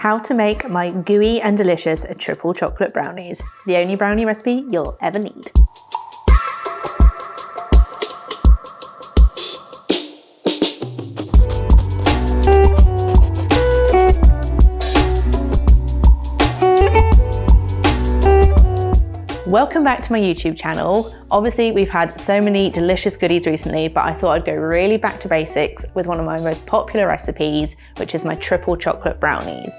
how to make my gooey and delicious triple chocolate brownies, the only brownie recipe you'll ever need. Welcome back to my YouTube channel. Obviously, we've had so many delicious goodies recently, but I thought I'd go really back to basics with one of my most popular recipes, which is my triple chocolate brownies.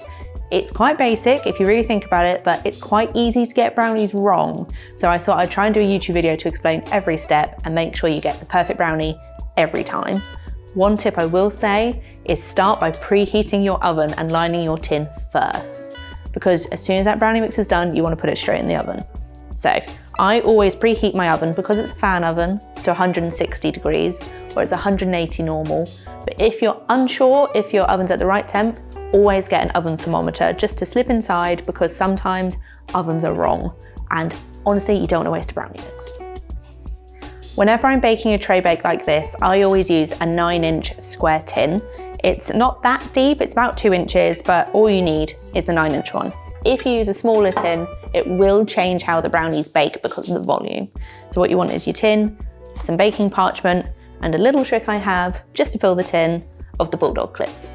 It's quite basic if you really think about it, but it's quite easy to get brownies wrong. So I thought I'd try and do a YouTube video to explain every step and make sure you get the perfect brownie every time. One tip I will say is start by preheating your oven and lining your tin first, because as soon as that brownie mix is done, you want to put it straight in the oven. So I always preheat my oven because it's a fan oven to 160 degrees, or it's 180 normal. But if you're unsure if your oven's at the right temp, always get an oven thermometer just to slip inside, because sometimes ovens are wrong. And honestly, you don't want to waste a brownie mix. Whenever I'm baking a tray bake like this, I always use a 9-inch square tin. It's not that deep, it's about 2 inches, but all you need is the 9-inch one. If you use a smaller tin, it will change how the brownies bake because of the volume. So what you want is your tin, some baking parchment, and a little trick I have just to fill the tin of the bulldog clips.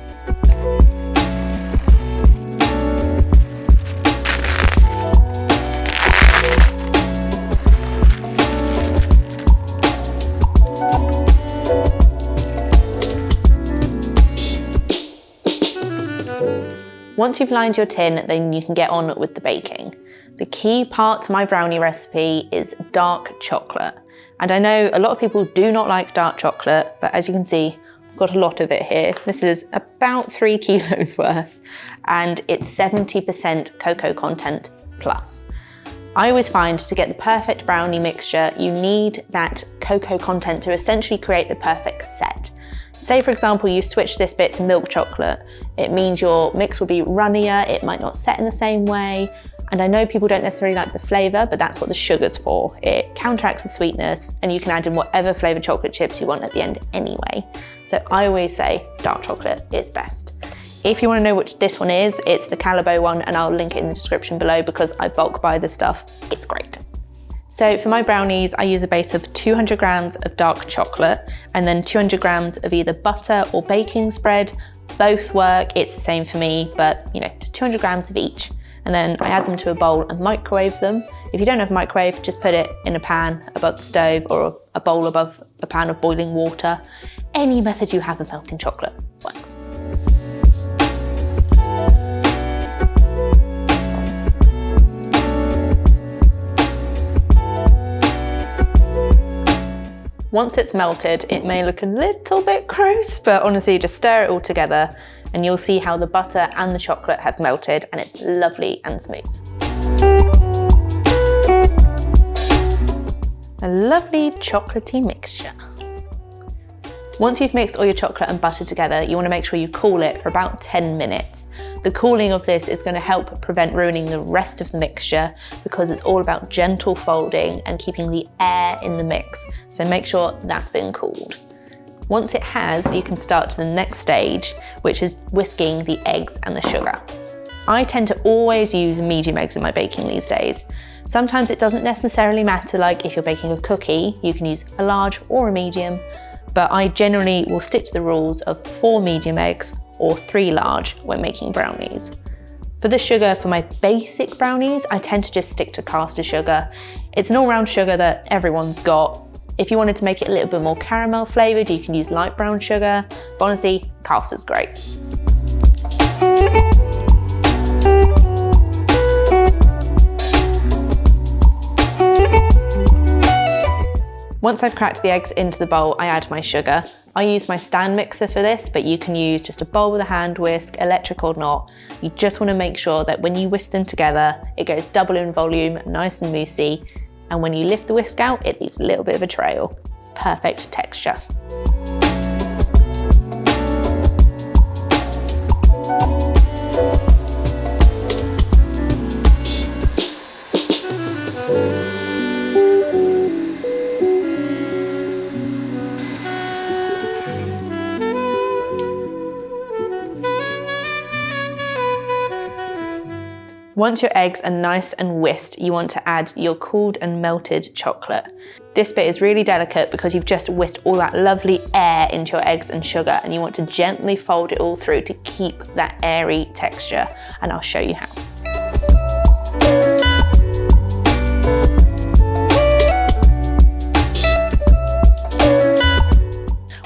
Once you've lined your tin, then you can get on with the baking. The key part to my brownie recipe is dark chocolate. And I know a lot of people do not like dark chocolate, but as you can see, I've got a lot of it here. This is about 3 kilos worth, and it's 70% cocoa content plus. I always find to get the perfect brownie mixture, you need that cocoa content to essentially create the perfect set. Say for example, you switch this bit to milk chocolate. It means your mix will be runnier, it might not set in the same way. And I know people don't necessarily like the flavor, but that's what the sugar's for. It counteracts the sweetness, and you can add in whatever flavor chocolate chips you want at the end anyway. So I always say dark chocolate is best. If you want to know which this one is, it's the Calabo one, and I'll link it in the description below because I bulk buy this stuff. It's great. So for my brownies, I use a base of 200 grams of dark chocolate and then 200 grams of either butter or baking spread. Both work, it's the same for me, but just 200 grams of each. And then I add them to a bowl and microwave them. If you don't have a microwave, just put it in a pan above the stove or a bowl above a pan of boiling water. Any method you have of melting chocolate works. Once it's melted, it may look a little bit gross, but honestly, just stir it all together and you'll see how the butter and the chocolate have melted, and it's lovely and smooth. A lovely chocolatey mixture. Once you've mixed all your chocolate and butter together, you want to make sure you cool it for about 10 minutes. The cooling of this is going to help prevent ruining the rest of the mixture, because it's all about gentle folding and keeping the air in the mix. So make sure that's been cooled. Once it has, you can start to the next stage, which is whisking the eggs and the sugar. I tend to always use medium eggs in my baking these days. Sometimes it doesn't necessarily matter, like if you're baking a cookie, you can use a large or a medium, but I generally will stick to the rules of 4 medium eggs or 3 large when making brownies. For the sugar for my basic brownies, I tend to just stick to caster sugar. It's an all-round sugar that everyone's got. If you wanted to make it a little bit more caramel flavored, you can use light brown sugar, but honestly, caster's great. Once I've cracked the eggs into the bowl, I add my sugar. I use my stand mixer for this, but you can use just a bowl with a hand whisk, electric or not. You just want to make sure that when you whisk them together, it goes double in volume, nice and moussey. And when you lift the whisk out, it leaves a little bit of a trail. Perfect texture. Once your eggs are nice and whisked, you want to add your cooled and melted chocolate. This bit is really delicate because you've just whisked all that lovely air into your eggs and sugar, and you want to gently fold it all through to keep that airy texture, and I'll show you how.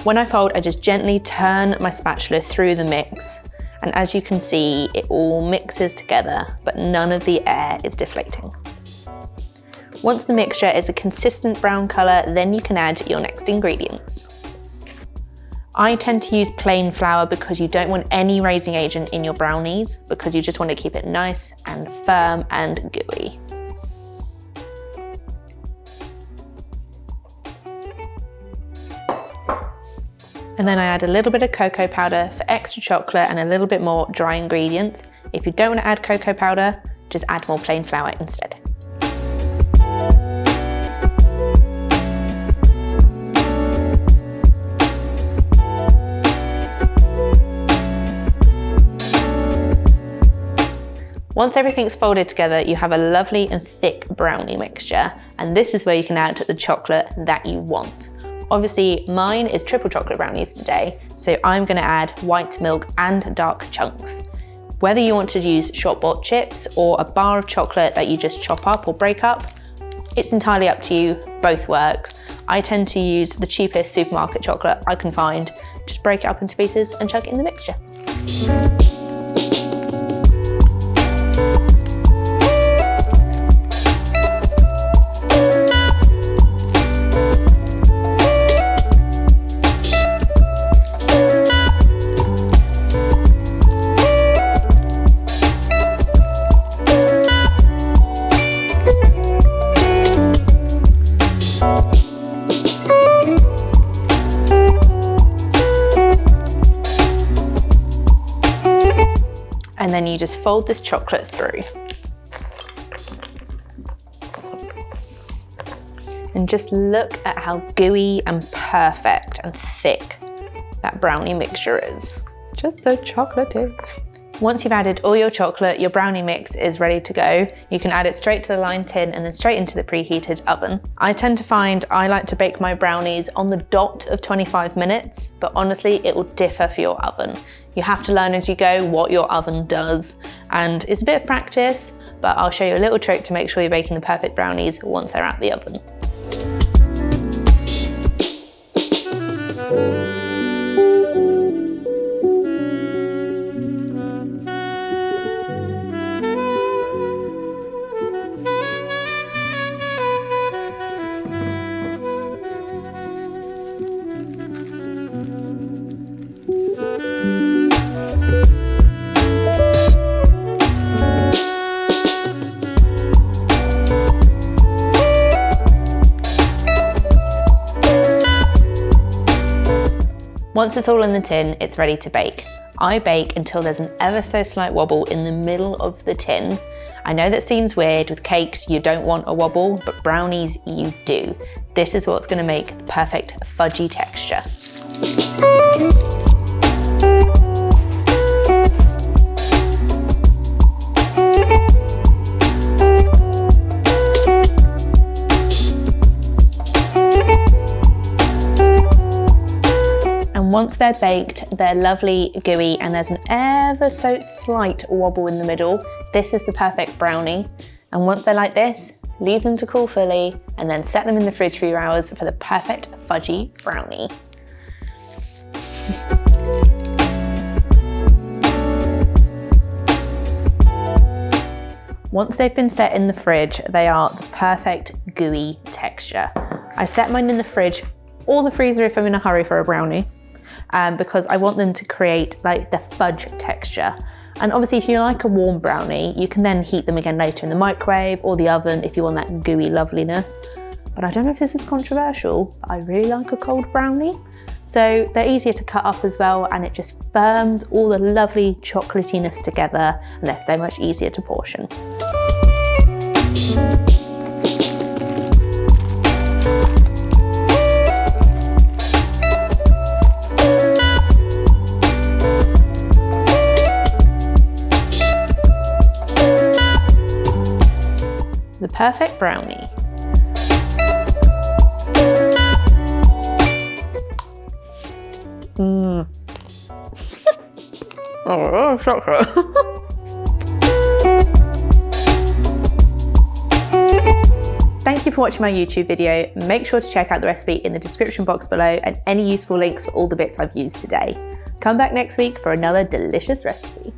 When I fold, I just gently turn my spatula through the mix, and as you can see, it all mixes together, but none of the air is deflating. Once the mixture is a consistent brown colour, then you can add your next ingredients. I tend to use plain flour because you don't want any raising agent in your brownies, because you just want to keep it nice and firm and gooey. And then I add a little bit of cocoa powder for extra chocolate and a little bit more dry ingredients. If you don't want to add cocoa powder, just add more plain flour instead. Once everything's folded together, you have a lovely and thick brownie mixture, and this is where you can add the chocolate that you want. Obviously, mine is triple chocolate brownies today, so I'm going to add white milk and dark chunks. Whether you want to use shop-bought chips or a bar of chocolate that you just chop up or break up, it's entirely up to you, both works. I tend to use the cheapest supermarket chocolate I can find, just break it up into pieces and chuck it in the mixture. And then you just fold this chocolate through. And just look at how gooey and perfect and thick that brownie mixture is. Just so chocolatey. Once you've added all your chocolate, your brownie mix is ready to go. You can add it straight to the lined tin and then straight into the preheated oven. I tend to find I like to bake my brownies on the dot of 25 minutes, but honestly, it will differ for your oven. You have to learn as you go what your oven does, and it's a bit of practice, but I'll show you a little trick to make sure you're baking the perfect brownies once they're out the oven. Once it's all in the tin, it's ready to bake. I bake until there's an ever so slight wobble in the middle of the tin. I know that seems weird. With cakes, you don't want a wobble, but brownies, you do. This is what's gonna make the perfect fudgy texture. Once they're baked, they're lovely, gooey, and there's an ever so slight wobble in the middle. This is the perfect brownie. And once they're like this, leave them to cool fully and then set them in the fridge for a few hours for the perfect fudgy brownie. Once they've been set in the fridge, they are the perfect gooey texture. I set mine in the fridge or the freezer if I'm in a hurry for a brownie. Because I want them to create like the fudge texture. And obviously if you like a warm brownie, you can then heat them again later in the microwave or the oven if you want that gooey loveliness. But I don't know if this is controversial, but I really like a cold brownie. So they're easier to cut up as well, and it just firms all the lovely chocolatiness together, and they're so much easier to portion. the perfect brownie. Oh, chocolate. Thank you for watching my YouTube video. Make sure to check out the recipe in the description box below and any useful links for all the bits I've used today. Come back next week for another delicious recipe.